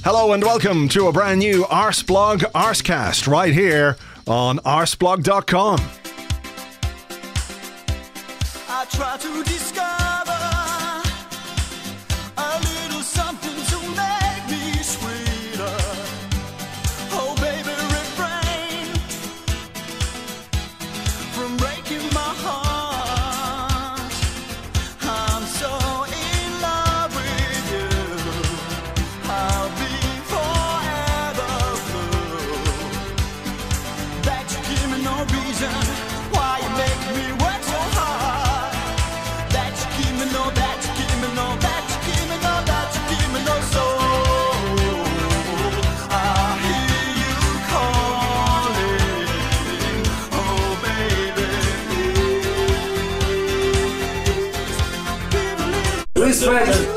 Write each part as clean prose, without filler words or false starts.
Hello and welcome to a brand new Arseblog Arsecast right here on arseblog.com. I try to discover a little something to make me sweeter. Oh baby, refrain from breaking my heart. I'm so in love with you. I'll be forever blue. That you give me no reason why you make me work so hard. That you give me no, that you give me no, that you give me no, that you give me no soul. I hear you calling, oh baby, please give a little.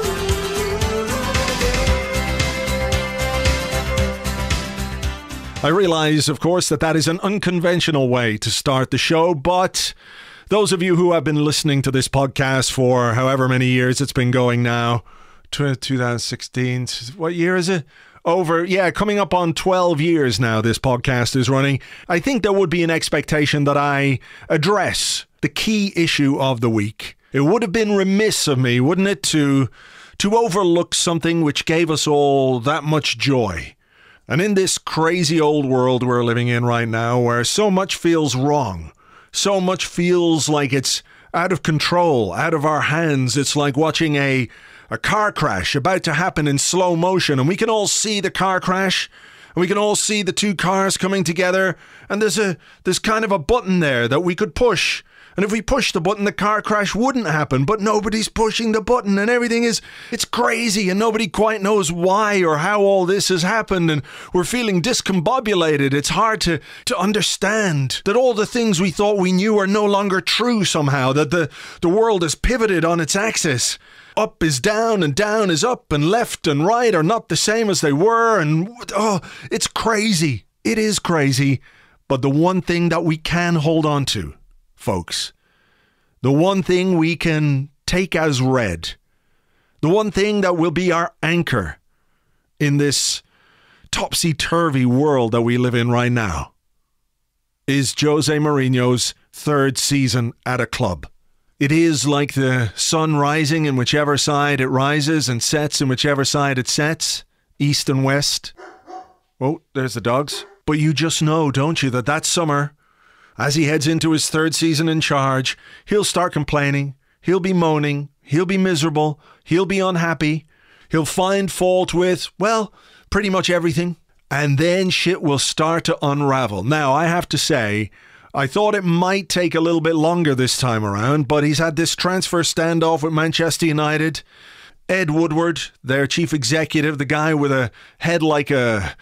I realise, of course, that is an unconventional way to start the show, but those of you who have been listening to this podcast for however many years it's been going now, 2016, what year is it? Coming up on 12 years now this podcast is running. I think there would be an expectation that I address the key issue of the week. It would have been remiss of me, wouldn't it, to overlook something which gave us all that much joy. And in this crazy old world we're living in right now, where so much feels wrong, so much feels like it's out of control, out of our hands, it's like watching a car crash about to happen in slow motion, and we can all see the car crash, and we can all see the two cars coming together, and there's kind of a button there that we could push. And if we push the button, the car crash wouldn't happen, but nobody's pushing the button and it's crazy and nobody quite knows why or how all this has happened, and we're feeling discombobulated. It's hard to understand that all the things we thought we knew are no longer true somehow, that the world has pivoted on its axis. Up is down and down is up, and left and right are not the same as they were, and it's crazy. It is crazy, but the one thing that we can hold on to, folks, the one thing we can take as read, the one thing that will be our anchor in this topsy-turvy world that we live in right now, is Jose Mourinho's third season at a club. It is like the sun rising in whichever side it rises and sets in whichever side it sets, east and west. Oh, there's the dogs. But you just know, don't you, that summer, as he heads into his third season in charge, he'll start complaining, he'll be moaning, he'll be miserable, he'll be unhappy, he'll find fault with, well, pretty much everything, and then shit will start to unravel. Now, I have to say, I thought it might take a little bit longer this time around, but he's had this transfer standoff with Manchester United. Ed Woodward, their chief executive, the guy with a head like a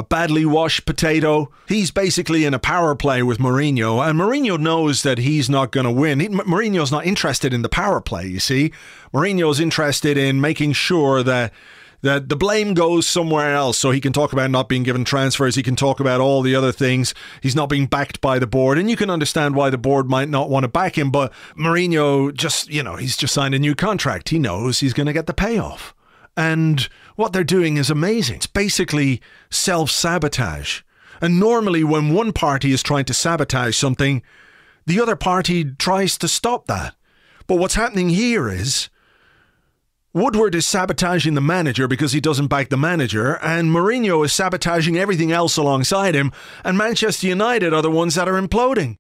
badly washed potato, he's basically in a power play with Mourinho, and Mourinho knows that he's not going to win. Mourinho's not interested in the power play, you see. Mourinho's interested in making sure that the blame goes somewhere else, so he can talk about not being given transfers, he can talk about all the other things, he's not being backed by the board, and you can understand why the board might not want to back him, but Mourinho he's just signed a new contract. He knows he's going to get the payoff. And what they're doing is amazing. It's basically self-sabotage. And normally when one party is trying to sabotage something, the other party tries to stop that. But what's happening here is Woodward is sabotaging the manager because he doesn't back the manager, and Mourinho is sabotaging everything else alongside him, and Manchester United are the ones that are imploding.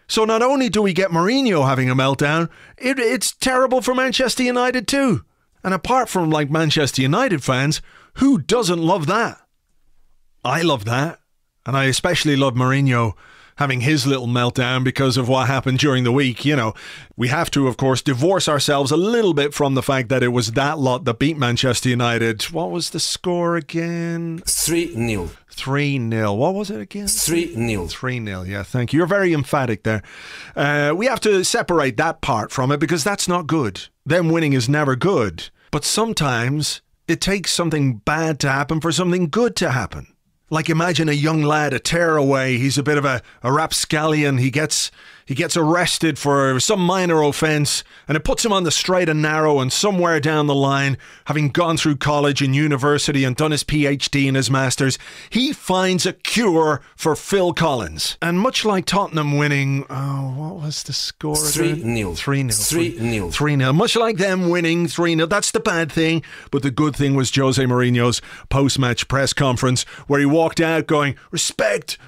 So not only do we get Mourinho having a meltdown, it's terrible for Manchester United too. And apart from Manchester United fans, who doesn't love that? I love that. And I especially love Mourinho having his little meltdown because of what happened during the week. We have to, of course, divorce ourselves a little bit from the fact that it was that lot that beat Manchester United. What was the score again? 3-0. 3-0. What was it again? 3-0. 3-0, yeah, thank you. You're very emphatic there. We have to separate that part from it because that's not good. Them winning is never good. But sometimes it takes something bad to happen for something good to happen. Like imagine a young lad, a tearaway, he's a bit of a rapscallion, he gets He gets arrested for some minor offence, and it puts him on the straight and narrow, and somewhere down the line, having gone through college and university and done his PhD and his Masters, he finds a cure for Phil Collins. And much like Tottenham winning, what was the score? 3-0. 3-0. 3-0. 3-0. Much like them winning 3-0. That's the bad thing. But the good thing was Jose Mourinho's post-match press conference, where he walked out going, respect,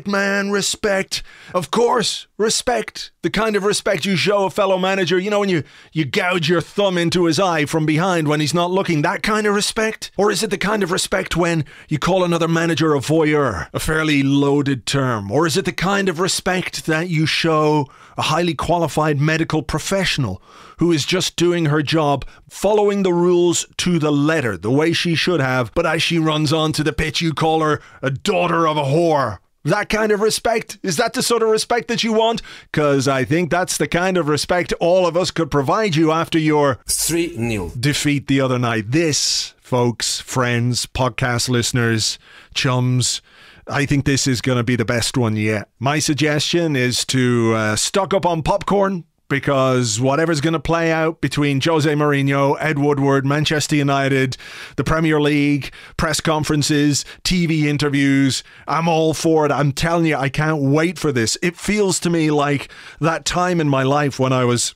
man, respect. Of course, respect. The kind of respect you show a fellow manager. You know, when you gouge your thumb into his eye from behind when he's not looking. That kind of respect? Or is it the kind of respect when you call another manager a voyeur? A fairly loaded term. Or is it the kind of respect that you show a highly qualified medical professional who is just doing her job, following the rules to the letter, the way she should have, but as she runs onto the pitch, you call her a daughter of a whore? That kind of respect? Is that the sort of respect that you want? Because I think that's the kind of respect all of us could provide you after your 3-0 defeat the other night. This, folks, friends, podcast listeners, chums, I think this is going to be the best one yet. My suggestion is to stock up on popcorn, because whatever's going to play out between Jose Mourinho, Ed Woodward, Manchester United, the Premier League, press conferences, TV interviews, I'm all for it. I'm telling you, I can't wait for this. It feels to me like that time in my life when I was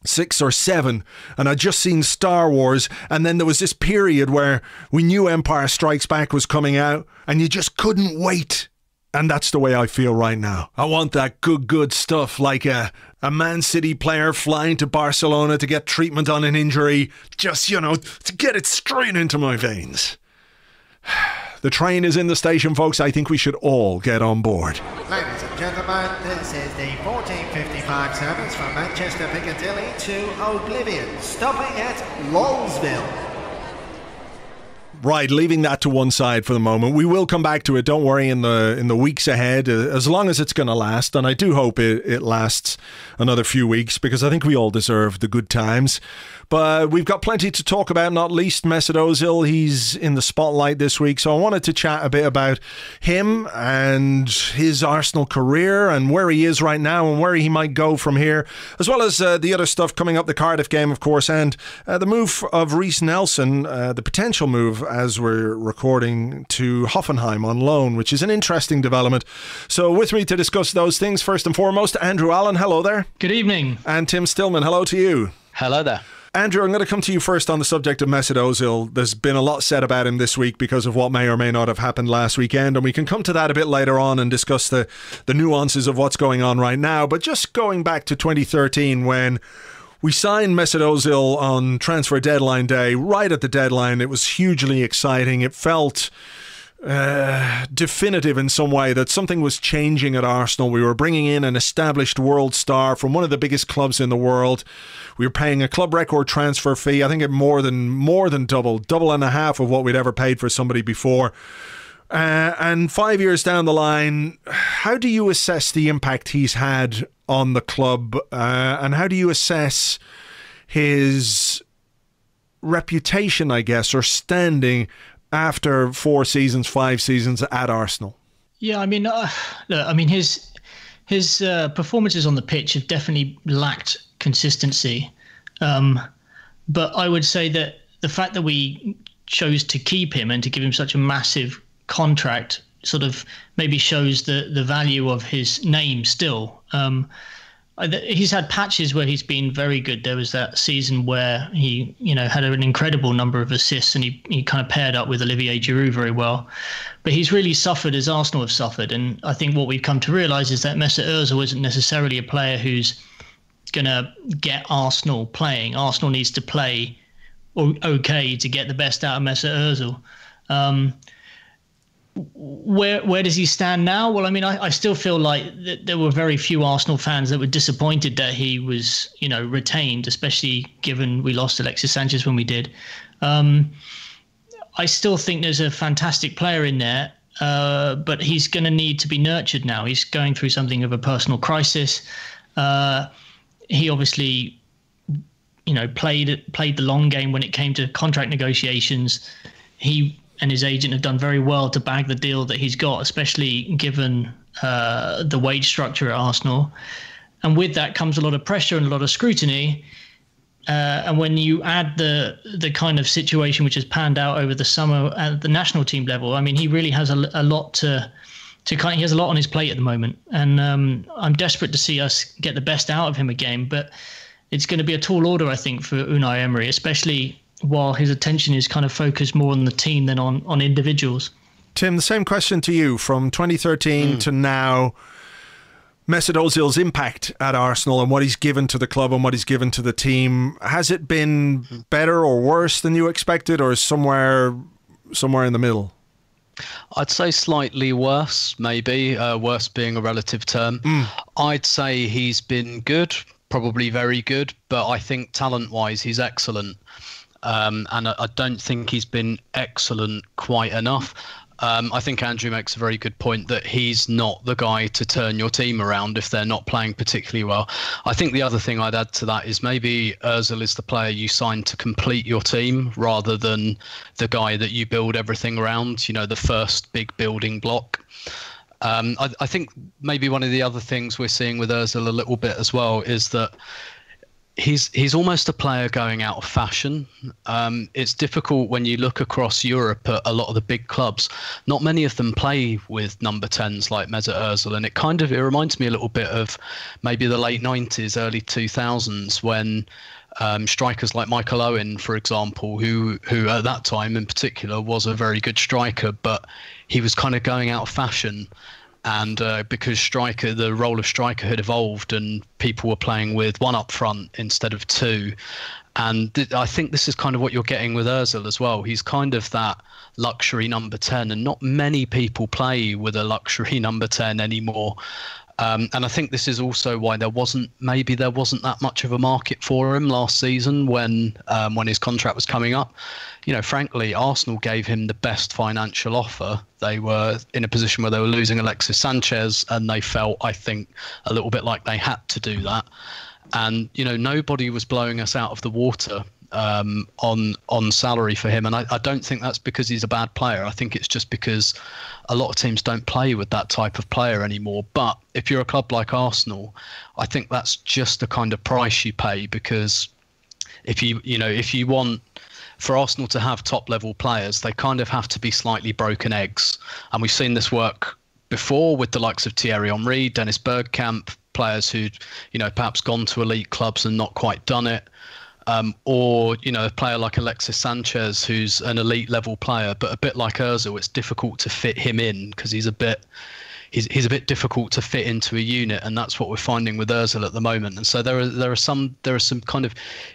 6 or 7 and I'd just seen Star Wars, and then there was this period where we knew Empire Strikes Back was coming out and you just couldn't wait. And that's the way I feel right now. I want that good stuff, like a Man City player flying to Barcelona to get treatment on an injury, just, to get it straight into my veins. The train is in the station, folks. I think we should all get on board. Ladies and gentlemen, this is the 14:55 service from Manchester Piccadilly to Oblivion, stopping at Lowesville. Right, leaving that to one side for the moment. We will come back to it, don't worry, in the weeks ahead, as long as it's going to last. And I do hope it lasts another few weeks, because I think we all deserve the good times. But we've got plenty to talk about, not least Mesut Ozil. He's in the spotlight this week, so I wanted to chat a bit about him and his Arsenal career and where he is right now and where he might go from here, as well as the other stuff coming up, the Cardiff game, of course, and the move of Reiss Nelson, the potential move as we're recording, to Hoffenheim on loan, which is an interesting development. So with me to discuss those things, first and foremost, Andrew Allen. Hello there. Good evening. And Tim Stillman. Hello to you. Hello there. Andrew, I'm going to come to you first on the subject of Mesut Ozil. There's been a lot said about him this week because of what may or may not have happened last weekend, and we can come to that a bit later on and discuss the nuances of what's going on right now. But just going back to 2013, when we signed Mesut Ozil on transfer deadline day, right at the deadline, it was hugely exciting. It felt definitive in some way that something was changing at Arsenal. We were bringing in an established world star from one of the biggest clubs in the world. We were paying a club record transfer fee. I think it more than double and a half of what we'd ever paid for somebody before. And 5 years down the line, how do you assess the impact he's had on the club, and how do you assess his reputation, I guess, or standing after 4 seasons, 5 seasons at Arsenal? Yeah, I mean, his performances on the pitch have definitely lacked consistency. But I would say that the fact that we chose to keep him and to give him such a massive contract sort of maybe shows the value of his name still. He's had patches where he's been very good. There was that season where he, had an incredible number of assists, and he kind of paired up with Olivier Giroud very well. But he's really suffered as Arsenal have suffered. And I think what we've come to realise is that Mesut Ozil isn't necessarily a player who's going to get Arsenal playing. Arsenal needs to play okay to get the best out of Mesut Ozil. Where does he stand now? Well, I mean, I still feel like there were very few Arsenal fans that were disappointed that he was, retained, especially given we lost Alexis Sanchez when we did. I still think there's a fantastic player in there, but he's going to need to be nurtured now. He's going through something of a personal crisis. He obviously, played the long game when it came to contract negotiations. He and his agent have done very well to bag the deal that he's got, especially given the wage structure at Arsenal. And with that comes a lot of pressure and a lot of scrutiny. And when you add the kind of situation which has panned out over the summer at the national team level, I mean, he really has a lot he has a lot on his plate at the moment. And I'm desperate to see us get the best out of him again. But it's going to be a tall order, I think, for Unai Emery, especially while his attention is kind of focused more on the team than on individuals. Tim, the same question to you. From 2013 to now, Mesut Ozil's impact at Arsenal and what he's given to the club and what he's given to the team, has it been better or worse than you expected, or somewhere in the middle? I'd say slightly worse, maybe. Worse being a relative term. I'd say he's been good, probably very good, but I think talent-wise he's excellent. And I don't think he's been excellent quite enough. I think Andrew makes a very good point that he's not the guy to turn your team around if they're not playing particularly well. I think the other thing I'd add to that is maybe Ozil is the player you sign to complete your team rather than the guy that you build everything around, you know, the first big building block. I think maybe one of the other things we're seeing with Ozil a little bit as well is that he's almost a player going out of fashion. It's difficult when you look across Europe at a lot of the big clubs. Not many of them play with number 10s like Mesut Ozil, and it reminds me a little bit of maybe the late 90s, early 2000s when strikers like Michael Owen, for example, who at that time in particular was a very good striker, but he was kind of going out of fashion. And because the role of striker had evolved and people were playing with one up front instead of two. And I think this is kind of what you're getting with Ozil as well. He's kind of that luxury number 10, and not many people play with a luxury number 10 anymore. And I think this is also why there wasn't that much of a market for him last season when his contract was coming up. You know, frankly, Arsenal gave him the best financial offer. They were in a position where they were losing Alexis Sanchez, and they felt, I think, a little bit like they had to do that. And, you know, nobody was blowing us out of the water on salary for him. And I don't think that's because he's a bad player. I think it's just because a lot of teams don't play with that type of player anymore. But if you're a club like Arsenal, I think that's just the kind of price you pay, because if you want for Arsenal to have top level players, they kind of have to be slightly broken eggs. And we've seen this work before with the likes of Thierry Henry, Dennis Bergkamp, players who'd, you know, perhaps gone to elite clubs and not quite done it. Or, you know, a player like Alexis Sanchez, who's an elite level player, but a bit like Ozil, it's difficult to fit him in because he's a bit difficult to fit into a unit, and that's what we're finding with Ozil at the moment. And so there are some kind of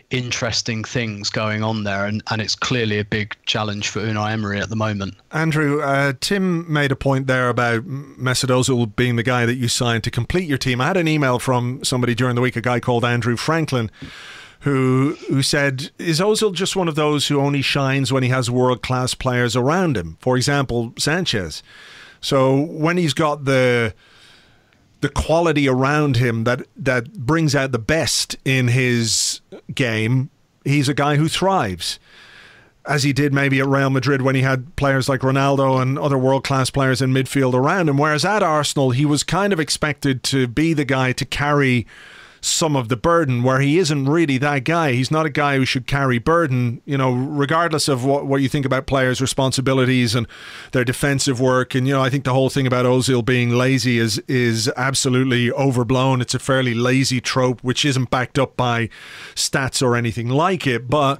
interesting things going on there, and it's clearly a big challenge for Unai Emery at the moment. Andrew, Tim made a point there about Mesut Ozil being the guy that you signed to complete your team. I had an email from somebody during the week, a guy called Andrew Franklin, who said, is Ozil just one of those who only shines when he has world-class players around him? For example, Sanchez. So when he's got the quality around him that brings out the best in his game, he's a guy who thrives, as he did maybe at Real Madrid when he had players like Ronaldo and other world-class players in midfield around him. Whereas at Arsenal, he was kind of expected to be the guy to carry some of the burden, where he isn't really that guy. He's not a guy who should carry burden, you know, regardless of what you think about players' responsibilities and their defensive work. And, you know, I think the whole thing about Ozil being lazy is absolutely overblown. It's a fairly lazy trope, which isn't backed up by stats or anything like it. But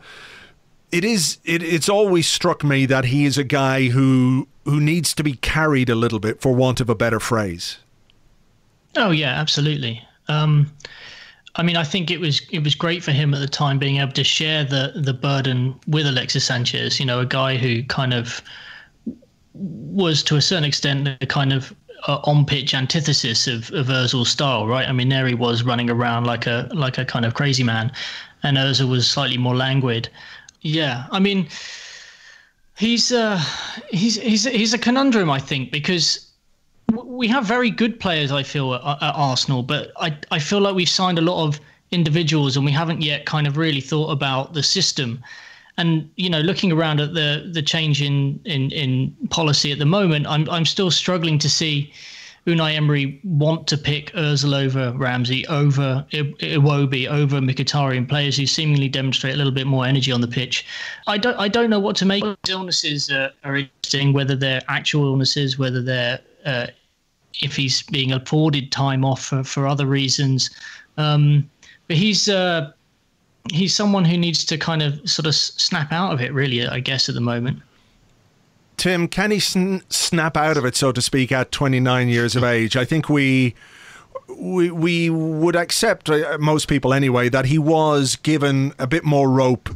it's always struck me that he is a guy who needs to be carried a little bit, for want of a better phrase. Oh, yeah, absolutely. I mean, I think it was great for him at the time being able to share the burden with Alexis Sanchez, you know, a guy who kind of was to a certain extent the kind of on-pitch antithesis of Ozil's style, right? I mean, there he was running around like a kind of crazy man, and Ozil was slightly more languid. Yeah, I mean, he's a conundrum, I think, because we have very good players, I feel, at Arsenal, but I feel like we've signed a lot of individuals and we haven't yet kind of really thought about the system. And, you know, looking around at the change in policy at the moment, I'm still struggling to see. Unai Emery want to pick Ozil over Ramsey, over Iwobi, over Mkhitaryan, players who seemingly demonstrate a little bit more energy on the pitch. I don't know what to make. These illnesses are interesting, whether they're actual illnesses, whether they're if he's being afforded time off for other reasons. But he's someone who needs to kind of sort of snap out of it, really, I guess, at the moment. Tim, can he snap out of it, so to speak, at 29 years of age? I think we would accept, most people anyway, that he was given a bit more rope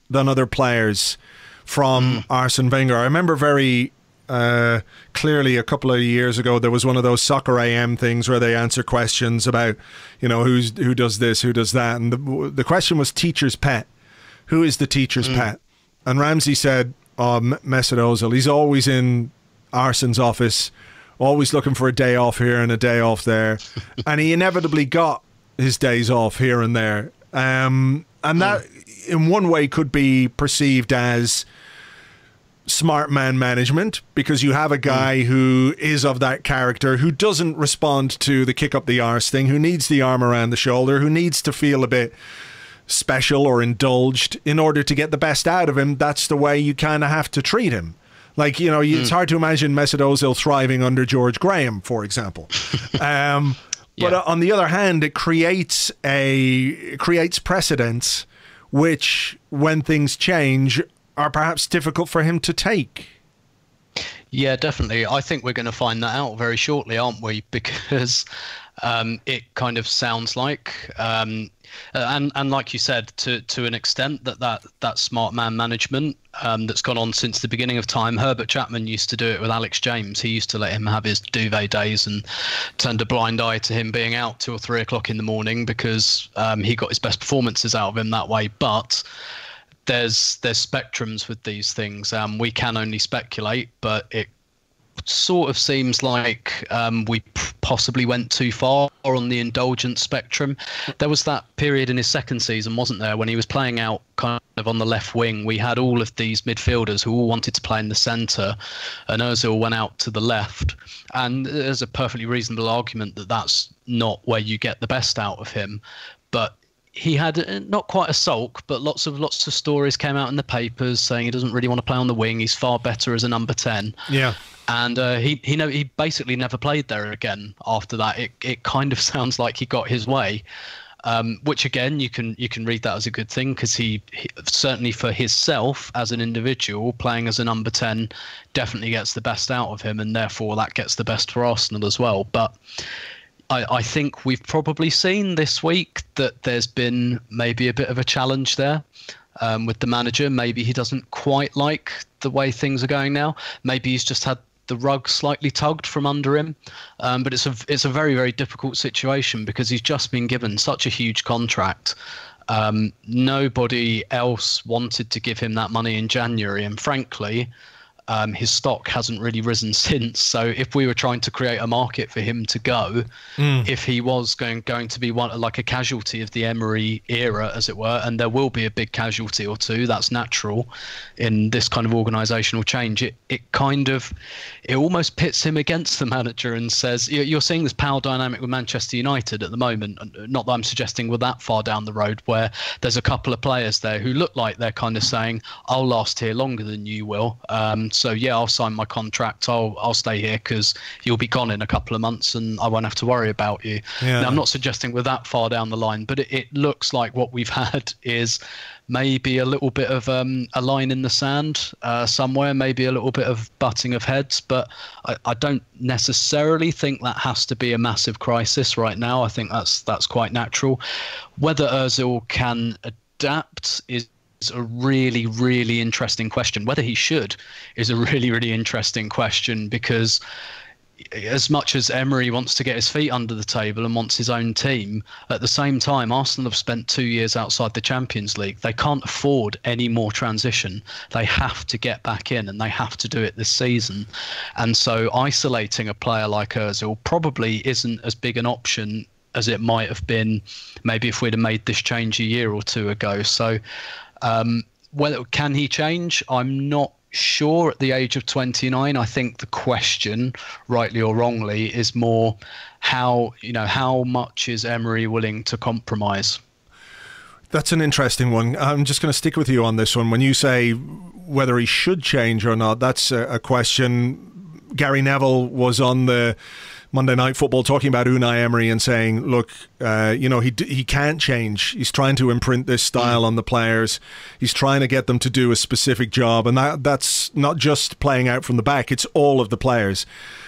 than other players from Arsene Wenger. I remember very clearly a couple of years ago there was one of those Soccer AM things where they answer questions about, you know, who does this, who does that, and the question was teacher's pet. Who is the teacher's pet? And Ramsey said, Mesut Ozil. He's always in Arsene's office, always looking for a day off here and a day off there, and he inevitably got his days off here and there, and that in one way could be perceived as smart man management, because you have a guy who is of that character, who doesn't respond to the kick up the arse thing, who needs the arm around the shoulder, who needs to feel a bit special or indulged in order to get the best out of him. That's the way you kind of have to treat him. Like, you know, it's hard to imagine Mesut Ozil thriving under George Graham, for example. But on the other hand, it creates precedents which, when things change, are perhaps difficult for him to take. Yeah, definitely. I think we're going to find that out very shortly, aren't we? Because it kind of sounds like, and like you said, to an extent, that smart man management that's gone on since the beginning of time. Herbert Chapman used to do it with Alex James. He used to let him have his duvet days and turned a blind eye to him being out 2 or 3 o'clock in the morning because he got his best performances out of him that way. But there's spectrums with these things. We can only speculate, but it sort of seems like we possibly went too far on the indulgent spectrum. There was that period in his second season, wasn't there, when he was playing out kind of on the left wing. We had all of these midfielders who all wanted to play in the centre, and Ozil went out to the left. And there's a perfectly reasonable argument that that's not where you get the best out of him. But he had not quite a sulk, but lots of stories came out in the papers saying he doesn't really want to play on the wing. He's far better as a number 10. Yeah. And he basically never played there again after that. It kind of sounds like he got his way, which again you can read that as a good thing, because he certainly for himself as an individual playing as a number 10 definitely gets the best out of him, and therefore that gets the best for Arsenal as well. But I think we've probably seen this week that there's been maybe a bit of a challenge there with the manager. Maybe he doesn't quite like the way things are going now. Maybe he's just had the rug slightly tugged from under him. But it's a very, very difficult situation because he's just been given such a huge contract. Nobody else wanted to give him that money in January. And frankly, his stock hasn't really risen since. So if we were trying to create a market for him to go, if he was going to be like a casualty of the Emery era, as it were, and there will be a big casualty or two, that's natural in this kind of organisational change, it almost pits him against the manager and says, you're seeing this power dynamic with Manchester United at the moment. Not that I'm suggesting we're that far down the road, where there's a couple of players there who look like they're kind of saying, I'll last here longer than you will. So yeah, I'll sign my contract. I'll stay here because you'll be gone in a couple of months and I won't have to worry about you. Yeah. Now, I'm not suggesting we're that far down the line, but it looks like what we've had is maybe a little bit of a line in the sand somewhere, maybe a little bit of butting of heads. But I don't necessarily think that has to be a massive crisis right now. I think that's quite natural. Whether Ozil can adapt is a really, really interesting question. Whether he should is a really, really interesting question, because as much as Emery wants to get his feet under the table and wants his own team, at the same time, Arsenal have spent 2 years outside the Champions League. They can't afford any more transition. They have to get back in, and they have to do it this season. And so isolating a player like Ozil probably isn't as big an option as it might have been maybe if we'd have made this change a year or two ago. So whether can he change? I'm not sure at the age of 29. I think the question, rightly or wrongly, is more how much is Emery willing to compromise? That's an interesting one. I'm just going to stick with you on this one. When you say whether he should change or not, that's a question. Gary Neville was on the Monday Night Football talking about Unai Emery and saying, look, he can't change. He's trying to imprint this style on the players. He's trying to get them to do a specific job. And that's not just playing out from the back. It's all of the players.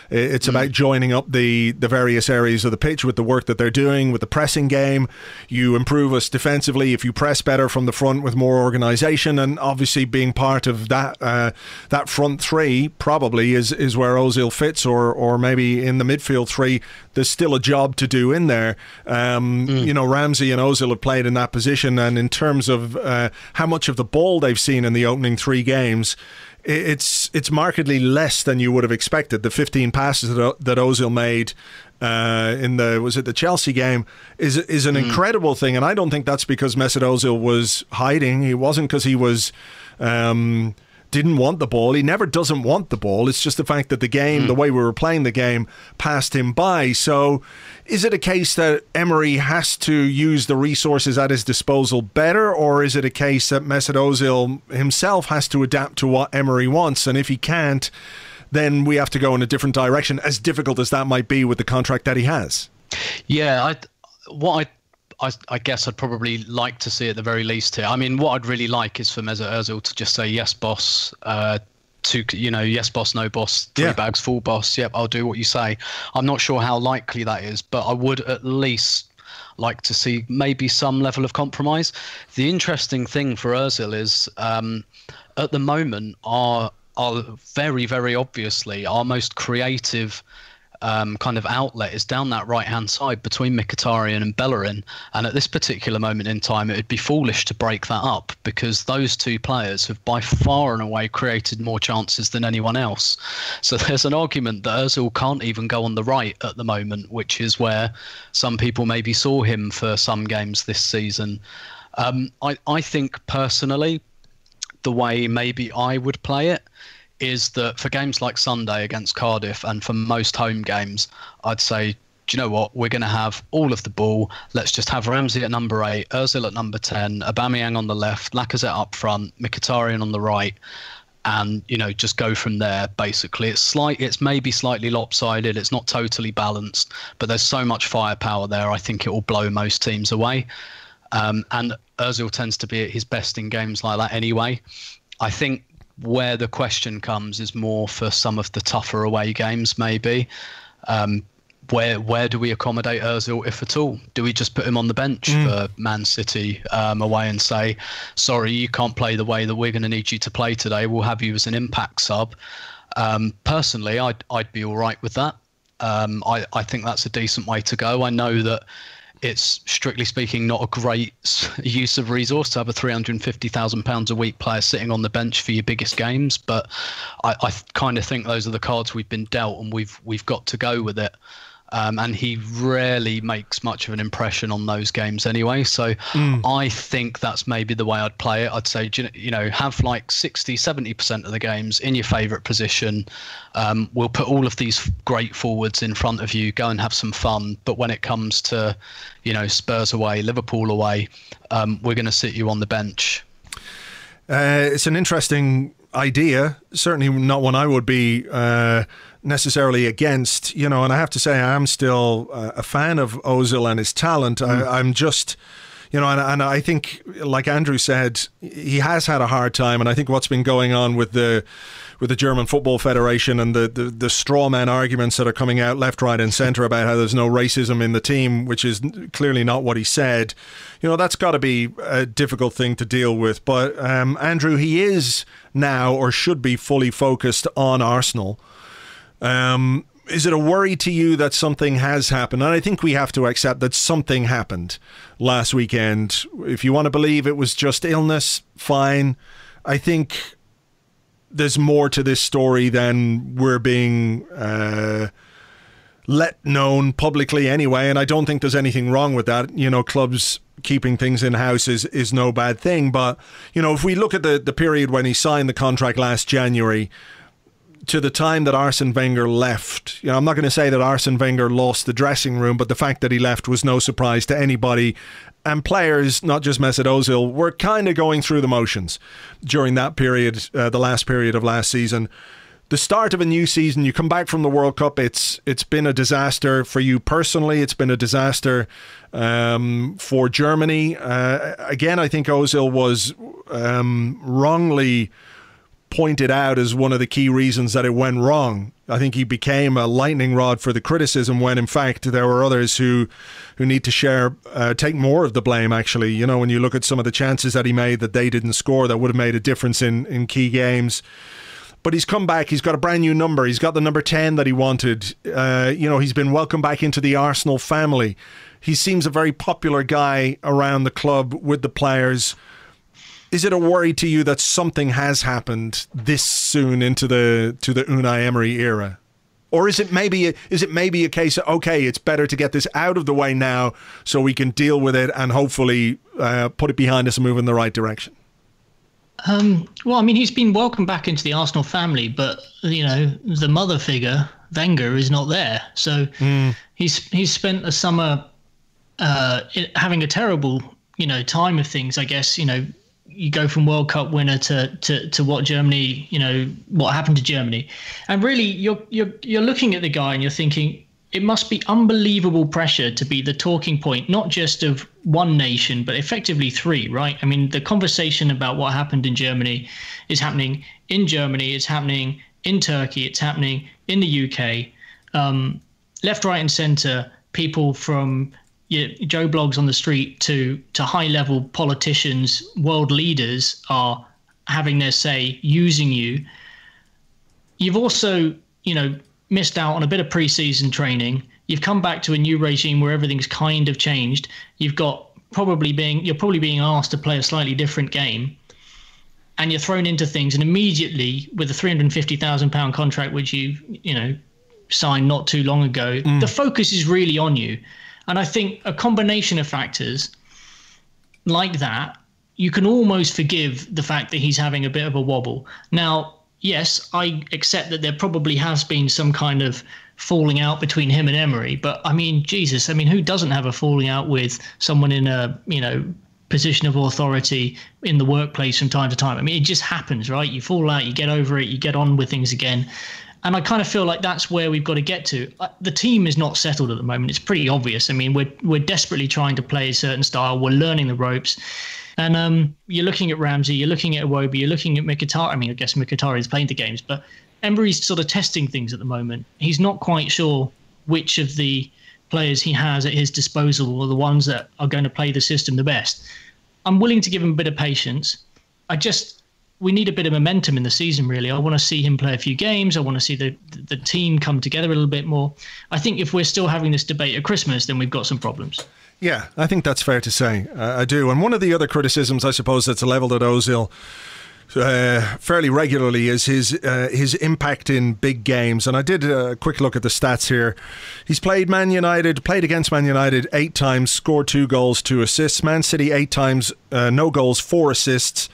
It's about joining up the various areas of the pitch with the work that they're doing, with the pressing game. You improve us defensively if you press better from the front with more organisation, and obviously being part of that front three probably is where Ozil fits, or maybe in the midfield three. There's still a job to do in there. Ramsey and Ozil have played in that position, and in terms of how much of the ball they've seen in the opening 3 games, it's markedly less than you would have expected. The 15 passes that Ozil made in the Chelsea game is an incredible thing, and I don't think that's because Mesut Ozil was hiding. He wasn't because he was didn't want the ball. He never doesn't want the ball. It's just the fact that the game, the way we were playing the game, passed him by. So is it a case that Emery has to use the resources at his disposal better, or is it a case that Mesut Ozil himself has to adapt to what Emery wants? And if he can't, then we have to go in a different direction, as difficult as that might be with the contract that he has. Yeah, I guess I'd probably like to see at the very least here. I mean, what I'd really like is for Mesut Ozil to just say, yes, boss, yes, boss, no boss, 3 bags, full boss. Yep, I'll do what you say. I'm not sure how likely that is, but I would at least like to see maybe some level of compromise. The interesting thing for Ozil is at the moment are very, very obviously our most creative kind of outlet is down that right-hand side between Mkhitaryan and Bellerin, and at this particular moment in time it would be foolish to break that up, because those 2 players have by far and away created more chances than anyone else. So there's an argument that Ozil can't even go on the right at the moment, which is where some people maybe saw him for some games this season. I think personally the way maybe I would play it is that for games like Sunday against Cardiff and for most home games, I'd say, do you know what? We're going to have all of the ball. Let's just have Ramsey at number 8, Ozil at number 10, Aubameyang on the left, Lacazette up front, Mkhitaryan on the right, and just go from there. Basically, it's maybe slightly lopsided. It's not totally balanced, but there's so much firepower there. I think it will blow most teams away. And Ozil tends to be at his best in games like that anyway. I think where the question comes is more for some of the tougher away games, maybe. Where do we accommodate Ozil, if at all? Do we just put him on the bench for Man City away and say, sorry, you can't play the way that we're going to need you to play today. We'll have you as an impact sub. Personally, I'd be all right with that. I think that's a decent way to go. I know that it's strictly speaking not a great use of resource to have a £350,000 a week player sitting on the bench for your biggest games, but I kind of think those are the cards we've been dealt, and we've got to go with it. And he rarely makes much of an impression on those games anyway. So I think that's maybe the way I'd play it. I'd say, have like 60, 70% of the games in your favourite position. We'll put all of these great forwards in front of you, go and have some fun. But when it comes to, Spurs away, Liverpool away, we're going to sit you on the bench. It's an interesting idea, certainly not one I would be necessarily against, and I have to say I am still a fan of Ozil and his talent. I'm just, and I think, like Andrew said, he has had a hard time, and I think what's been going on with the German Football Federation and the straw man arguments that are coming out left, right and centre about how there's no racism in the team, which is clearly not what he said, that's got to be a difficult thing to deal with. But Andrew, he is now, or should be, fully focused on Arsenal. Is it a worry to you that something has happened? And I think we have to accept that something happened last weekend. If you want to believe it was just illness, fine. I think there's more to this story than we're being let known publicly anyway, and I don't think there's anything wrong with that. Clubs keeping things in-house is no bad thing. But, if we look at the period when he signed the contract last January to the time that Arsene Wenger left, I'm not going to say that Arsene Wenger lost the dressing room, but the fact that he left was no surprise to anybody. And players, not just Mesut Ozil, were kind of going through the motions during that period, the last period of last season. The start of a new season, you come back from the World Cup, it's been a disaster for you personally. It's been a disaster for Germany. Again, I think Ozil was wrongly pointed out as one of the key reasons that it went wrong. I think he became a lightning rod for the criticism when, in fact, there were others who need to take more of the blame, actually. When you look at some of the chances that he made that they didn't score, that would have made a difference in key games. But he's come back. He's got a brand new number. He's got the number 10 that he wanted. He's been welcomed back into the Arsenal family. He seems a very popular guy around the club with the players. Is it a worry to you that something has happened this soon into the Unai Emery era? Or is it maybe a case of, okay, it's better to get this out of the way now so we can deal with it and hopefully put it behind us and move in the right direction? Well, I mean, he's been welcomed back into the Arsenal family, but the mother figure, Wenger, is not there. So he's spent the summer having a terrible time of things. I guess you go from World Cup winner to what Germany, what happened to Germany, and really you're looking at the guy and you're thinking, it must be unbelievable pressure to be the talking point, not just of one nation, but effectively three, right? I mean, the conversation about what happened in Germany is happening in Germany, it's happening in Turkey, it's happening in the UK. Left, right and centre, people from Joe Blogs on the street to high-level politicians, world leaders are having their say, using you. You've also, missed out on a bit of pre-season training. You've come back to a new regime where everything's kind of changed. You're probably being asked to play a slightly different game, and you're thrown into things. And immediately, with a £350,000 contract, which you signed not too long ago, the focus is really on you. And I think a combination of factors like that, you can almost forgive the fact that he's having a bit of a wobble. Now, yes, I accept that there probably has been some kind of falling out between him and Emery, but I mean, Jesus, who doesn't have a falling out with someone in a, position of authority in the workplace from time to time? It just happens, right? You fall out, you get over it, you get on with things again. And I kind of feel like that's where we've got to get to. The team is not settled at the moment. It's pretty obvious. We're desperately trying to play a certain style. We're learning the ropes. And you're looking at Ramsey, you're looking at Iwobi, you're looking at Mkhitaryan. I guess Mkhitaryan is playing the games, but Emery's sort of testing things at the moment. He's not quite sure which of the players he has at his disposal are the ones that are going to play the system the best. I'm willing to give him a bit of patience. We need a bit of momentum in the season, really. I want to see him play a few games. I want to see the team come together a little bit more. I think if we're still having this debate at Christmas, then we've got some problems. Yeah, I think that's fair to say. I do. And one of the other criticisms, I suppose, that's levelled at Ozil fairly regularly is his impact in big games. And I did a quick look at the stats here. He's played against Man United 8 times, scored 2 goals, 2 assists. Man City 8 times, no goals, 4 assists.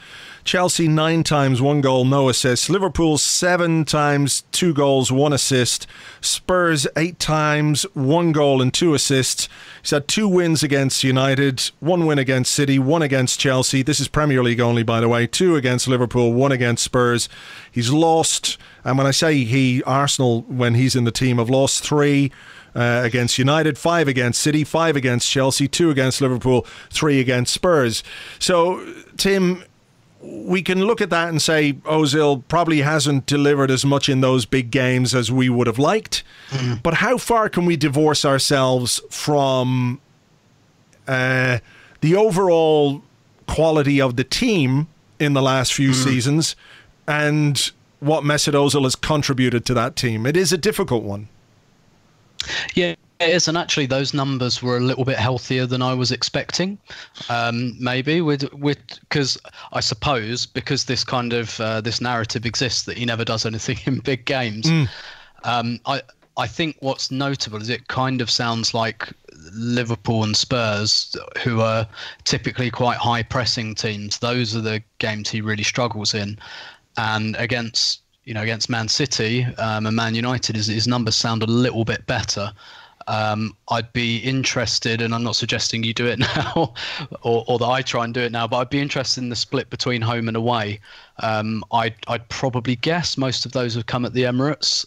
Chelsea 9 times, 1 goal, no assists. Liverpool 7 times, 2 goals, 1 assist. Spurs 8 times, 1 goal and 2 assists. He's had 2 wins against United, 1 win against City, 1 against Chelsea. This is Premier League only, by the way. 2 against Liverpool, 1 against Spurs. He's lost, and when I say Arsenal, when he's in the team, have lost 3 against United, 5 against City, 5 against Chelsea, 2 against Liverpool, 3 against Spurs. So, Tim, we can look at that and say Ozil probably hasn't delivered as much in those big games as we would have liked. But how far can we divorce ourselves from the overall quality of the team in the last few seasons and what Mesut Ozil has contributed to that team? It is a difficult one. Yeah, it is, and actually those numbers were a little bit healthier than I was expecting. Maybe because I suppose because this kind of this narrative exists that he never does anything in big games. I think what's notable is it kind of sounds like Liverpool and Spurs, who are typically quite high pressing teams. Those are the games he really struggles in. And against Man City and Man United, his numbers sound a little bit better. I'd be interested, and I'm not suggesting you do it now or that I try and do it now, but I'd be interested in the split between home and away. I'd probably guess most of those have come at the Emirates.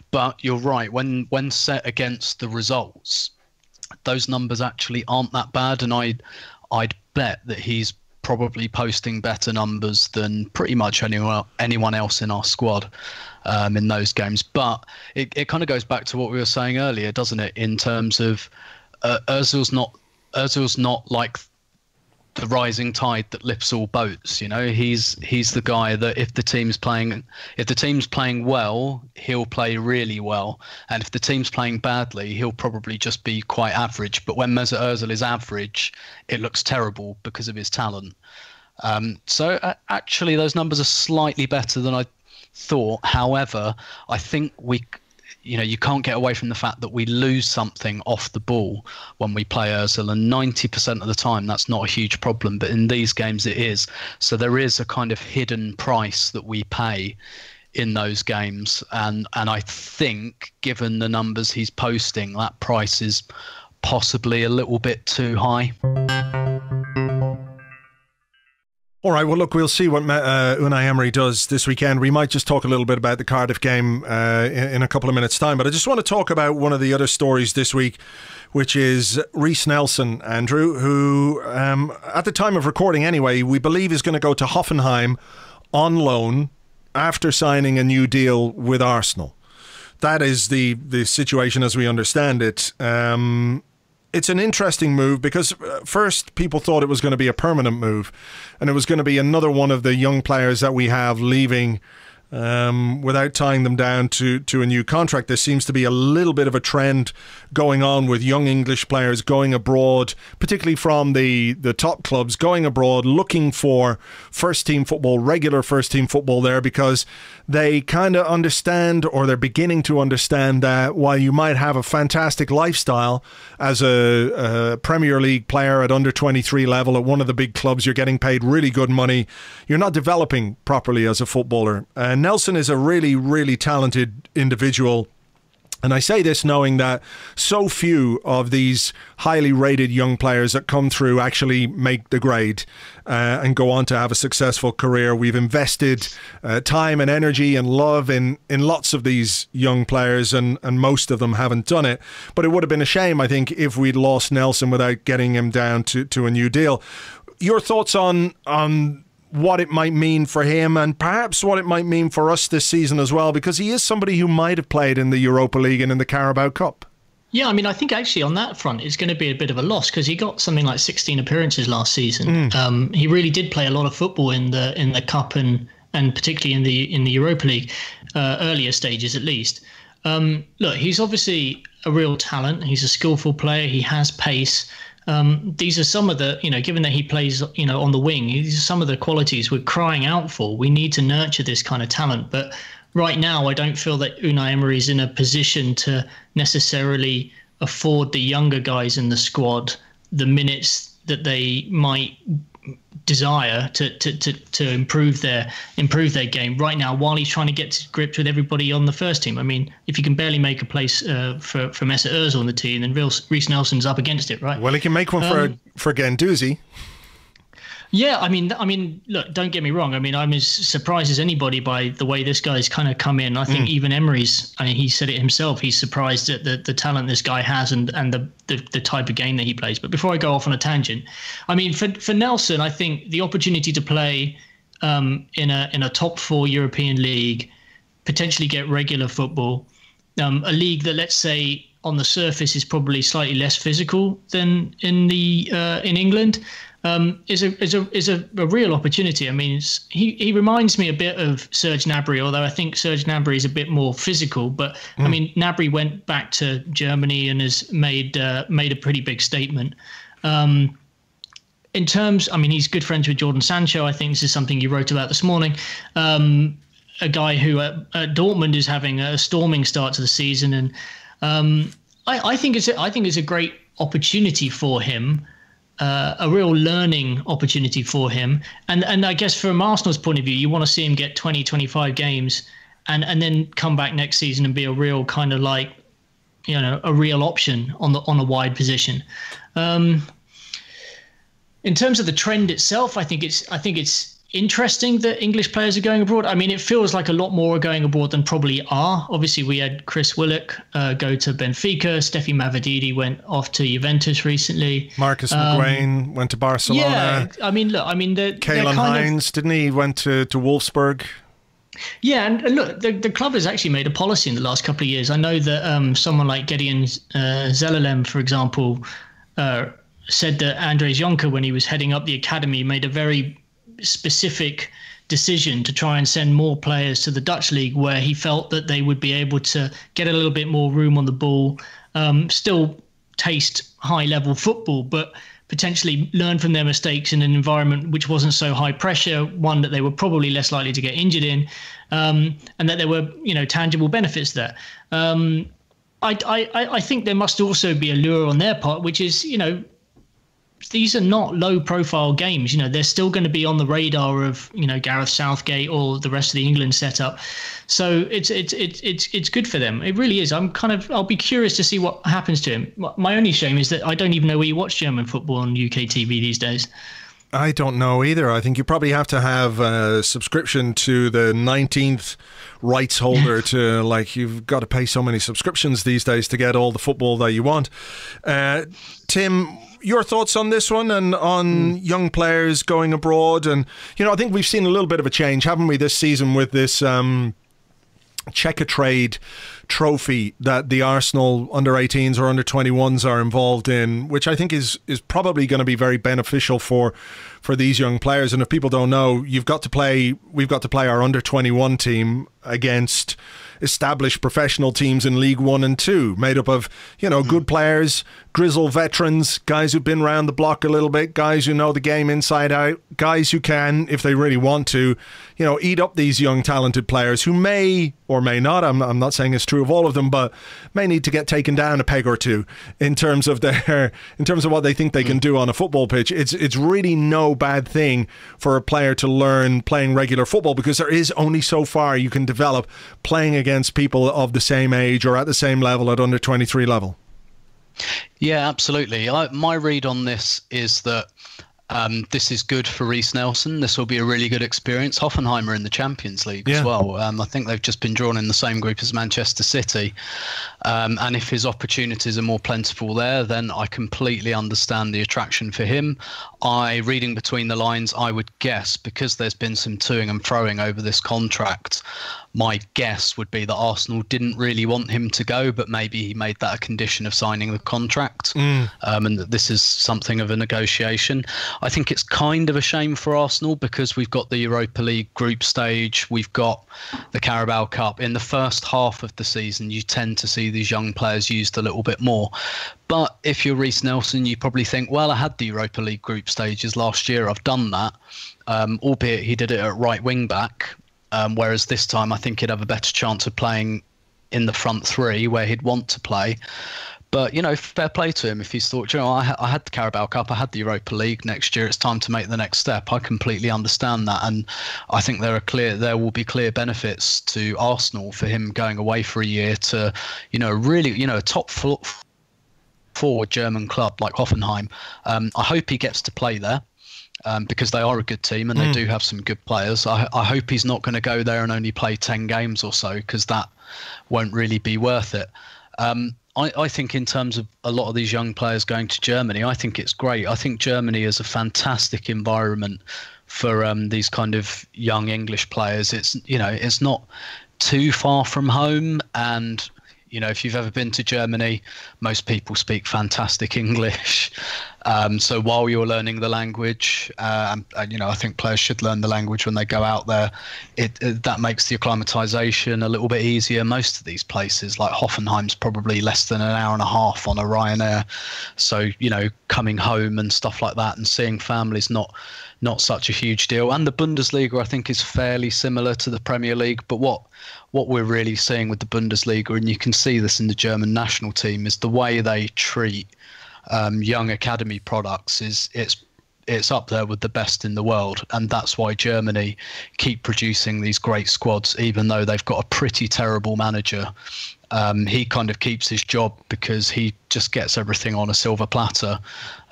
But you're right, when set against the results, those numbers actually aren't that bad, and I'd bet that he's probably posting better numbers than pretty much anyone else in our squad in those games. But it kind of goes back to what we were saying earlier, doesn't it? In terms of Ozil's not like the rising tide that lifts all boats. He's the guy that if the team's playing well, he'll play really well, and if the team's playing badly, he'll probably just be quite average. But when Mesut Ozil is average, it looks terrible because of his talent. So actually, those numbers are slightly better than I thought. However, I think you can't get away from the fact that we lose something off the ball when we play Ozil, and 90% of the time that's not a huge problem, but in these games it is. So there is a kind of hidden price that we pay in those games, and I think, given the numbers he's posting, that price is possibly a little bit too high. All right, well, look, we'll see what Unai Emery does this weekend. We might just talk a little bit about the Cardiff game in a couple of minutes' time, but I just want to talk about one of the other stories this week, which is Reiss Nelson, Andrew, who, at the time of recording anyway, we believe is going to go to Hoffenheim on loan after signing a new deal with Arsenal. That is the situation as we understand it. It's an interesting move because first people thought it was going to be a permanent move, and it was going to be another one of the young players that we have leaving without tying them down to a new contract. There seems to be a little bit of a trend going on with young English players going abroad, particularly from the top clubs, going abroad looking for first-team football, regular first-team football there, because they kind of understand, or they're beginning to understand, that while you might have a fantastic lifestyle as a Premier League player at under 23 level at one of the big clubs, you're getting paid really good money, you're not developing properly as a footballer. Nelson is a really, really talented individual. And I say this knowing that so few of these highly rated young players that come through actually make the grade and go on to have a successful career. We've invested time and energy and love in lots of these young players, and most of them haven't done it. But it would have been a shame, I think, if we'd lost Nelson without getting him down to a new deal. Your thoughts on what it might mean for him, and perhaps what it might mean for us this season as well, because he is somebody who might have played in the Europa League and in the Carabao Cup. Yeah, I mean, I think actually on that front it's going to be a bit of a loss, because he got something like 16 appearances last season. He really did play a lot of football in the Cup and particularly in the Europa League earlier stages at least. Look, he's obviously a real talent. He's a skillful player. He has pace. These are some of the, given that he plays, on the wing, these are some of the qualities we're crying out for. We need to nurture this kind of talent. But right now, I don't feel that Unai Emery is in a position to necessarily afford the younger guys in the squad the minutes that they might desire to improve their game right now, while he's trying to get to grips with everybody on the first team. I mean, if you can barely make a place for Mesut Ozil on the team, then Reiss Nelson's up against it, right? Well, he can make one for Guendouzi. Yeah, I mean, look, don't get me wrong. I mean, I'm as surprised as anybody by the way this guy's kind of come in. I think even Emery's, he said it himself, he's surprised at the talent this guy has and the type of game that he plays. But before I go off on a tangent, I mean, for Nelson, I think the opportunity to play in a top 4 European league, potentially get regular football, a league that, let's say, on the surface is probably slightly less physical than in England, is a real opportunity. I mean, he reminds me a bit of Serge Gnabry, although I think Serge Gnabry is a bit more physical. But I mean, Gnabry went back to Germany and has made a pretty big statement. In terms, I mean, he's good friends with Jordan Sancho. I think this is something you wrote about this morning. a guy who at Dortmund is having a storming start to the season, and I think it's a great opportunity for him, a real learning opportunity for him, and I guess from Arsenal's point of view, you want to see him get 20, 25 games, and then come back next season and be a real kind of like, you know, a real option on a wide position. In terms of the trend itself, I think it's interesting that English players are going abroad. I mean, it feels like a lot more are going abroad than probably are. Obviously, we had Chris Willock go to Benfica. Steffi Mavididi went off to Juventus recently. Marcus McGuane went to Barcelona. Yeah, I mean, look, Kalen Hines, didn't he? Went to Wolfsburg. Yeah, and look, the club has actually made a policy in the last couple of years. I know that someone like Gideon Zelalem, for example, said that Andres Jonker, when he was heading up the academy, made a very specific decision to try and send more players to the Dutch league, where he felt that they would be able to get a little bit more room on the ball, still taste high-level football, but potentially learn from their mistakes in an environment which wasn't so high pressure, one that they were probably less likely to get injured in, and that there were, you know, tangible benefits there. I think there must also be a lure on their part, which is, you know, these are not low-profile games. You know, they're still going to be on the radar of, you know, Gareth Southgate or the rest of the England setup. So it's good for them. It really is. I'll be curious to see what happens to him. My only shame is that I don't even know where you watch German football on UK TV these days. I don't know either. I think you probably have to have a subscription to the 19th rights holder to, like, you've got to pay so many subscriptions these days to get all the football that you want. Tim, your thoughts on this one and on young players going abroad? And, you know, I think we've seen a little bit of a change, haven't we, this season with this Checkatrade trophy that the Arsenal under-18s or under-21s are involved in, which I think is probably going to be very beneficial for these young players. And if people don't know, we've got to play our under-21 team against established professional teams in League 1 and 2, made up of, you know, good players, grizzled veterans, guys who've been around the block a little bit, guys who know the game inside out, guys who can, if they really want to, you know, eat up these young talented players who may or may not, I'm not saying it's true of all of them, but may need to get taken down a peg or two in terms of what they think they can do on a football pitch. It's really no bad thing for a player to learn playing regular football, because there is only so far you can develop playing against people of the same age or at the same level at under 23 level. Yeah, absolutely. My read on this is that this is good for Reiss Nelson. This will be a really good experience. Hoffenheim are in the Champions League as well. I think they've just been drawn in the same group as Manchester City. And if his opportunities are more plentiful there, then I completely understand the attraction for him. Reading between the lines, I would guess, because there's been some toing and froing over this contract, my guess would be that Arsenal didn't really want him to go, but maybe he made that a condition of signing the contract, and that this is something of a negotiation. I think it's kind of a shame for Arsenal, because we've got the Europa League group stage, we've got the Carabao Cup. In the first half of the season, you tend to see these young players used a little bit more. But if you're Reiss Nelson, you probably think, well, I had the Europa League group stages last year, I've done that, albeit he did it at right wing back. Whereas this time I think he'd have a better chance of playing in the front three where he'd want to play. But, you know, fair play to him if he's thought, you know, I had the Carabao Cup, I had the Europa League, next year it's time to make the next step. I completely understand that. And I think there will be clear benefits to Arsenal for him going away for a year to, you know, really, you know, a top forward German club like Hoffenheim. I hope he gets to play there. Because they are a good team and they do have some good players. I hope he's not going to go there and only play 10 games or so, because that won't really be worth it. I think in terms of a lot of these young players going to Germany, I think it's great. I think Germany is a fantastic environment for these kind of young English players. It's, you know, it's not too far from home, and you know, if you've ever been to Germany, most people speak fantastic English. So while you're learning the language, I think players should learn the language when they go out there. That makes the acclimatization a little bit easier. Most of these places, like Hoffenheim's probably less than an hour and a half on a Ryanair. So, coming home and stuff like that and seeing families, not such a huge deal. And the Bundesliga, I think, is fairly similar to the Premier League. But what we're really seeing with the Bundesliga, and you can see this in the German national team, is the way they treat young academy products it's up there with the best in the world. And that's why Germany keep producing these great squads, even though they've got a pretty terrible manager. He kind of keeps his job because he just gets everything on a silver platter.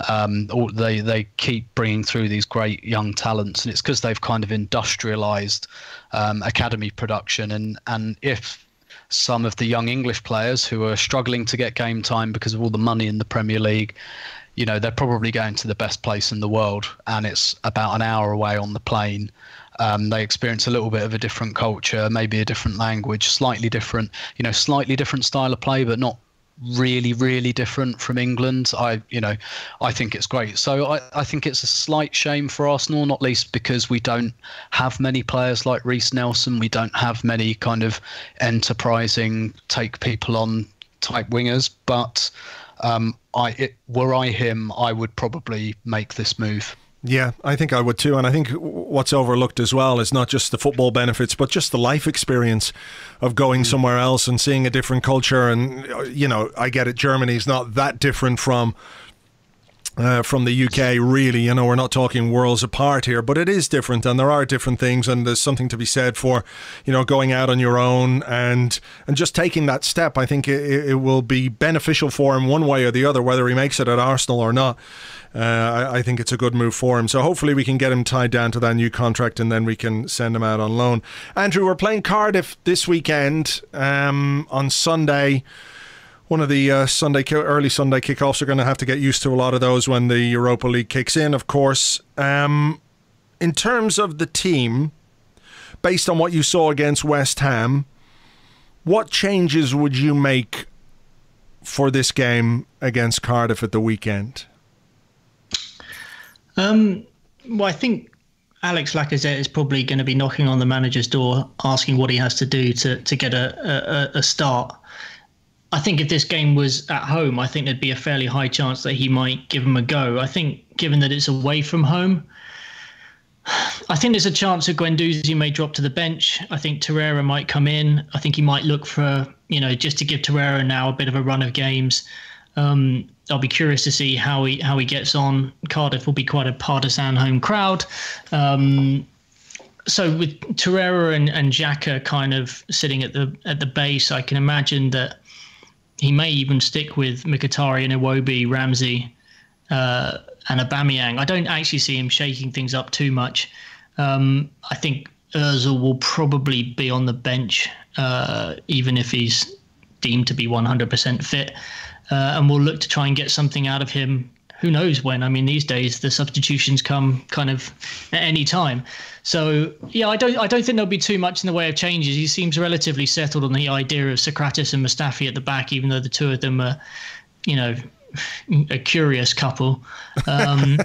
They keep bringing through these great young talents, and it's because they've kind of industrialized academy production. And if some of the young English players who are struggling to get game time because of all the money in the Premier League, they're probably going to the best place in the world, and it's about an hour away on the plane. They experience a little bit of a different culture, maybe a different language, slightly different style of play, but not really, really different from England. I think it's great. So I think it's a slight shame for Arsenal, not least because we don't have many players like Reiss Nelson. We don't have many kind of enterprising, take people on type wingers. But were I him, I would probably make this move. Yeah, I think I would too. And I think what's overlooked as well is not just the football benefits, but just the life experience of going somewhere else and seeing a different culture. And, I get it, Germany's not that different from the UK, really. We're not talking worlds apart here, but it is different, and there are different things, and there's something to be said for, going out on your own and just taking that step. I think it will be beneficial for him one way or the other, whether he makes it at Arsenal or not. I think it's a good move for him. So hopefully we can get him tied down to that new contract, and then we can send him out on loan. Andrew, we're playing Cardiff this weekend on Sunday. One of the early Sunday kickoffs. Are going to have to get used to a lot of those when the Europa League kicks in, of course. In terms of the team, based on what you saw against West Ham, what changes would you make for this game against Cardiff at the weekend? Well, I think Alex Lacazette is probably going to be knocking on the manager's door, asking what he has to do to get a start. I think if this game was at home, I think there'd be a fairly high chance that he might give him a go. I think given that it's away from home, I think there's a chance that Guendouzi may drop to the bench. I think Torreira might come in. I think he might look for, just to give Torreira now a bit of a run of games. I'll be curious to see how he gets on. Cardiff will be quite a partisan home crowd. So with Torreira and Xhaka kind of sitting at the base, I can imagine that he may even stick with Mkhitaryan, Iwobi, Ramsey, and Aubameyang. I don't actually see him shaking things up too much. I think Ozil will probably be on the bench, even if he's deemed to be 100% fit. And we'll look to try and get something out of him. Who knows when? I mean, these days the substitutions come kind of at any time. So yeah, I don't think there'll be too much in the way of changes. He seems relatively settled on the idea of Sokratis and Mustafi at the back, even though the two of them are, a curious couple. Yeah,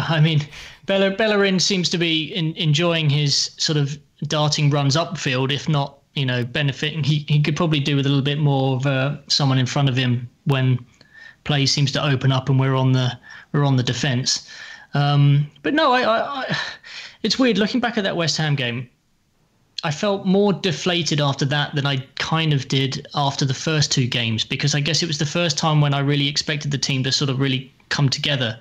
I mean, Bellerin seems to be enjoying his sort of darting runs upfield, if not, benefiting. He could probably do with a little bit more of someone in front of him when play seems to open up and we're on the defence. But no, I it's weird looking back at that West Ham game. I felt more deflated after that than I kind of did after the first two games, because I guess it was the first time when I really expected the team to sort of really come together.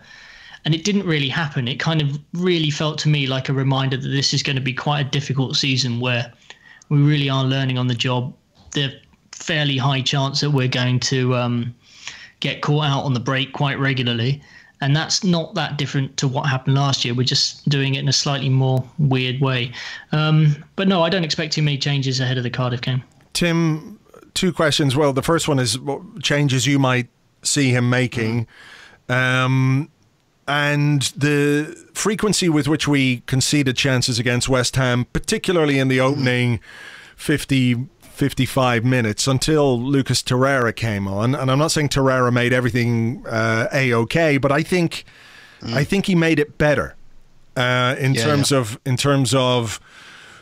And it didn't really happen. It kind of really felt to me like a reminder that this is going to be quite a difficult season where we really are learning on the job. There's fairly high chance that we're going to get caught out on the break quite regularly. And that's not that different to what happened last year. We're just doing it in a slightly more weird way. But no, I don't expect too many changes ahead of the Cardiff game. Tim, two questions. Well, the first one is what changes you might see him making. And the frequency with which we conceded chances against West Ham, particularly in the opening 50, 55 minutes until Lucas Torreira came on. And I'm not saying Torreira made everything A-OK, but I think he made it better in terms of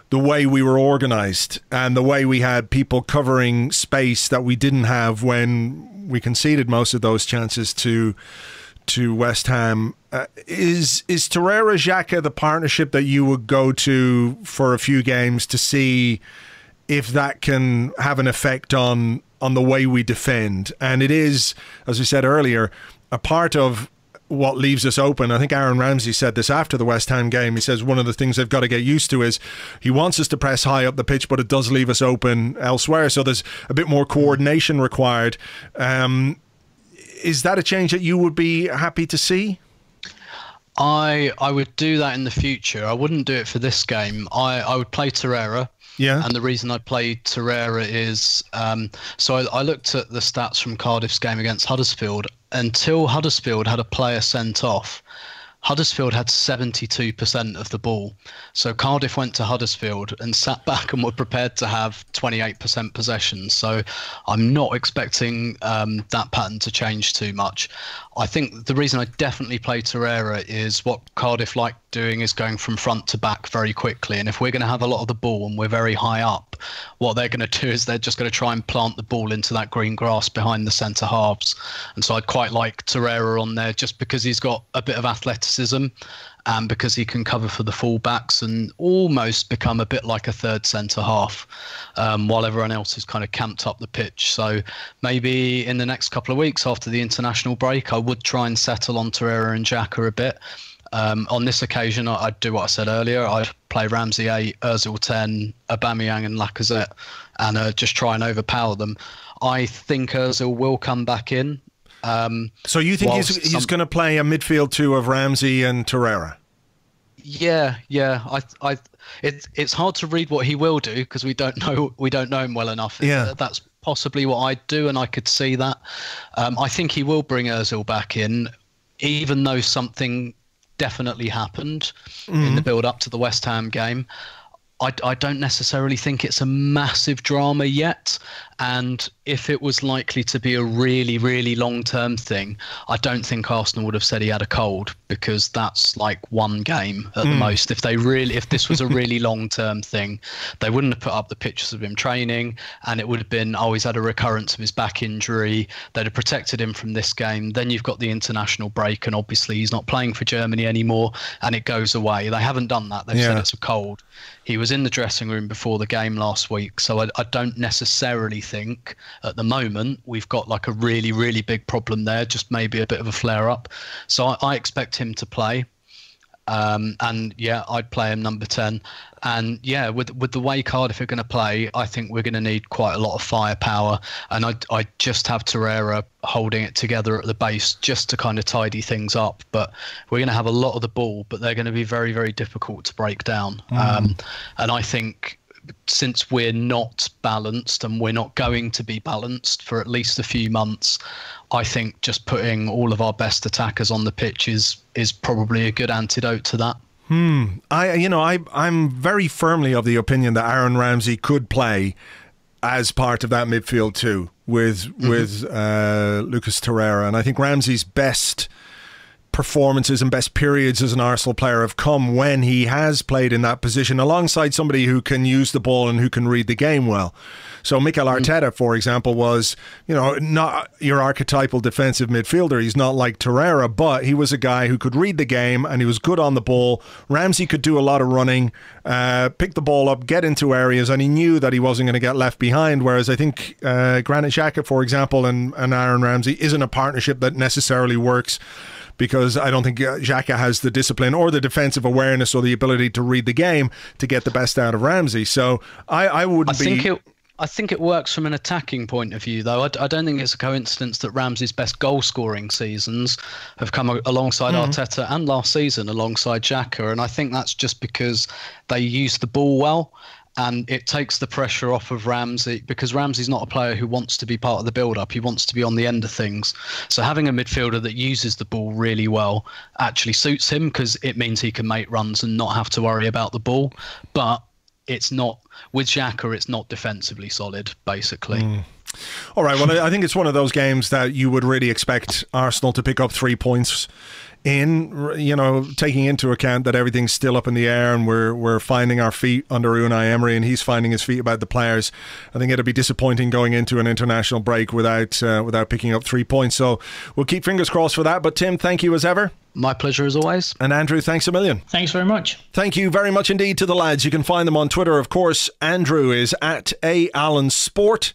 the way we were organised and the way we had people covering space that we didn't have when we conceded most of those chances to West Ham. Is Torreira Xhaka the partnership that you would go to for a few games to see if that can have an effect on the way we defend? And it is, as we said earlier, a part of what leaves us open. I think Aaron Ramsey said this after the West Ham game. He says one of the things they've got to get used to is he wants us to press high up the pitch, but it does leave us open elsewhere. So there's a bit more coordination required. Is that a change that you would be happy to see? I would do that in the future. I wouldn't do it for this game. I would play Torreira. Yeah. And the reason I played Torreira is, so I looked at the stats from Cardiff's game against Huddersfield. Until Huddersfield had a player sent off, Huddersfield had 72% of the ball. So Cardiff went to Huddersfield and sat back and were prepared to have 28% possession. So I'm not expecting that pattern to change too much. I think the reason I definitely play Torreira is what Cardiff like doing is going from front to back very quickly. And if we're going to have a lot of the ball and we're very high up, what they're going to do is they're just going to try and plant the ball into that green grass behind the centre halves. And so I'd quite like Torreira on there just because he's got a bit of athleticism and because he can cover for the full-backs and almost become a bit like a third centre half while everyone else is kind of camped up the pitch. So maybe in the next couple of weeks after the international break, I would try and settle on Torreira and Xhaka a bit. On this occasion, I'd do what I said earlier. I'd play Ramsey 8, Ozil 10, Aubameyang and Lacazette, and just try and overpower them. I think Ozil will come back in. So you think he's going to play a midfield two of Ramsey and Torreira? Yeah. It's hard to read what he will do because we don't know him well enough. Yeah. That's possibly what I'd do, and I could see that. I think he will bring Ozil back in, even though something definitely happened in the build up to the West Ham game. I don't necessarily think it's a massive drama yet. And if it was likely to be a really, really long-term thing, I don't think Arsenal would have said he had a cold, because that's like one game at the most. If this was a really long-term thing, they wouldn't have put up the pictures of him training, and it would have been, oh, he's had a recurrence of his back injury. They'd have protected him from this game. Then you've got the international break, and obviously he's not playing for Germany anymore, and it goes away. They haven't done that. They've said it's a cold. He was in the dressing room before the game last week, so I don't necessarily think at the moment we've got like a really, really big problem there, just maybe a bit of a flare up. So I expect him to play. And yeah, I'd play him number 10. And yeah, with the way Cardiff are going to play, I think we're going to need quite a lot of firepower. And I just have Torreira holding it together at the base just to kind of tidy things up. But we're going to have a lot of the ball, but they're going to be very, very difficult to break down. And I think since we're not balanced, and we're not going to be balanced for at least a few months, I think just putting all of our best attackers on the pitch is probably a good antidote to that. I'm very firmly of the opinion that Aaron Ramsey could play as part of that midfield too with Lucas Torreira, and I think Ramsey's best performances and best periods as an Arsenal player have come when he has played in that position alongside somebody who can use the ball and who can read the game well. So Mikel Arteta, for example, was, not your archetypal defensive midfielder. He's not like Torreira, but he was a guy who could read the game and he was good on the ball. Ramsey could do a lot of running, pick the ball up, get into areas, and he knew that he wasn't going to get left behind. Whereas I think Granit Xhaka, for example, and Aaron Ramsey isn't a partnership that necessarily works, because I don't think Xhaka has the discipline or the defensive awareness or the ability to read the game to get the best out of Ramsey. So I think it works from an attacking point of view, though. I don't think it's a coincidence that Ramsey's best goal-scoring seasons have come alongside Arteta, and last season alongside Xhaka. And I think that's just because they use the ball well. And it takes the pressure off of Ramsey, because Ramsey's not a player who wants to be part of the build-up. He wants to be on the end of things. So having a midfielder that uses the ball really well actually suits him, because it means he can make runs and not have to worry about the ball. But it's not with Xhaka. It's not defensively solid, basically. All right. Well, I think it's one of those games that you would really expect Arsenal to pick up 3 points in, you know, taking into account that everything's still up in the air and we're finding our feet under Unai Emery and he's finding his feet about the players. I think it'll be disappointing going into an international break without picking up 3 points. So we'll keep fingers crossed for that. But Tim, thank you as ever. My pleasure as always. And Andrew, thanks a million. Thanks very much. Thank you very much indeed to the lads. You can find them on Twitter, of course. Andrew is at @AllenSport.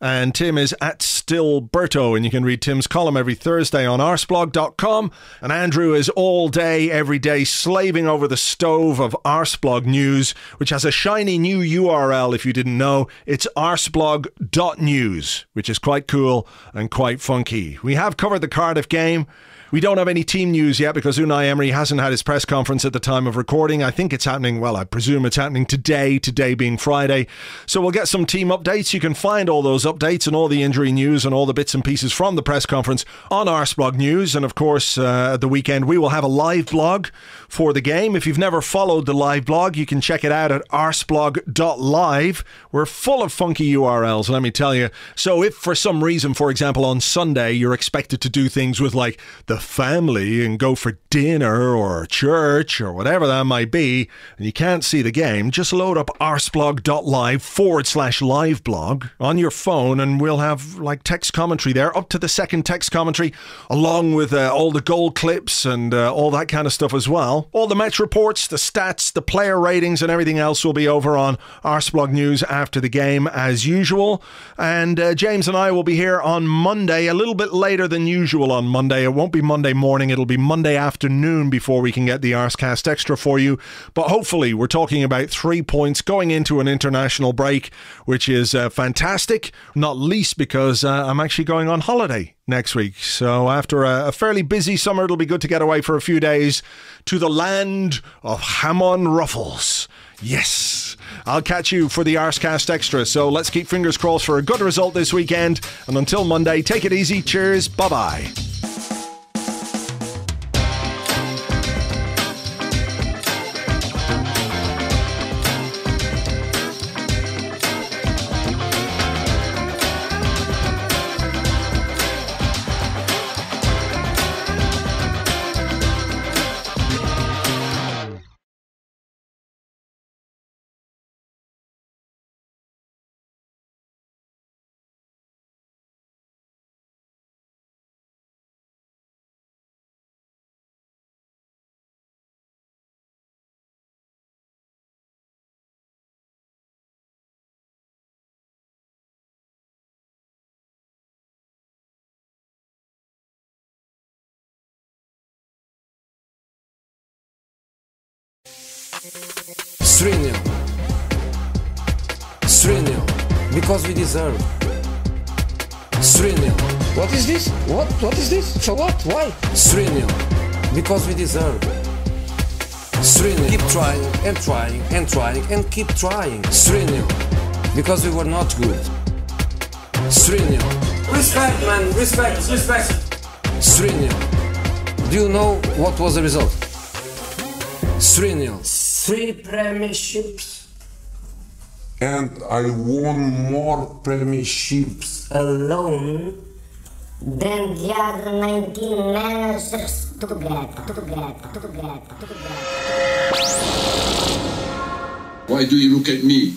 And Tim is at Stillberto, and you can read Tim's column every Thursday on Arseblog.com. And Andrew is all day, every day, slaving over the stove of Arseblog News, which has a shiny new URL if you didn't know. It's arseblog.news, which is quite cool and quite funky. We have covered the Cardiff game. We don't have any team news yet because Unai Emery hasn't had his press conference at the time of recording. I think it's happening, well, I presume it's happening today being Friday. So we'll get some team updates. You can find all those updates and all the injury news and all the bits and pieces from the press conference on Arseblog News. And of course, at the weekend, we will have a live blog for the game. If you've never followed the live blog, you can check it out at arseblog.live. We're full of funky URLs, let me tell you. So if for some reason, for example, on Sunday, you're expected to do things with like the family and go for dinner or church or whatever that might be, and you can't see the game, just load up arseblog.live/live blog on your phone and we'll have like text commentary there, up to the second text commentary, along with all the goal clips and all that kind of stuff as well. All the match reports, the stats, the player ratings and everything else will be over on Arseblog News after the game as usual. And James and I will be here on Monday, a little bit later than usual on Monday. It won't be Monday morning, it'll be Monday afternoon before we can get the Arsecast Extra for you. But hopefully we're talking about 3 points going into an international break, which is fantastic, not least because I'm actually going on holiday next week. So after a fairly busy summer, it'll be good to get away for a few days to the land of Hamon Ruffles. Yes, I'll catch you for the Arsecast Extra. So let's keep fingers crossed for a good result this weekend. And until Monday, take it easy. Cheers. Bye-bye. Srinil. Srinil. Because we deserve. Srinil. What is this? What is this? For what? Why? Srinil. Because we deserve. Srinil. Keep trying and trying and trying and keep trying. Srinil. Because we were not good. Srinil. Respect, man. Respect. Srinil. Do you know what was the result? Srinil. 3 premierships. And I won more premierships alone than the other 19 managers together. Why do you look at me?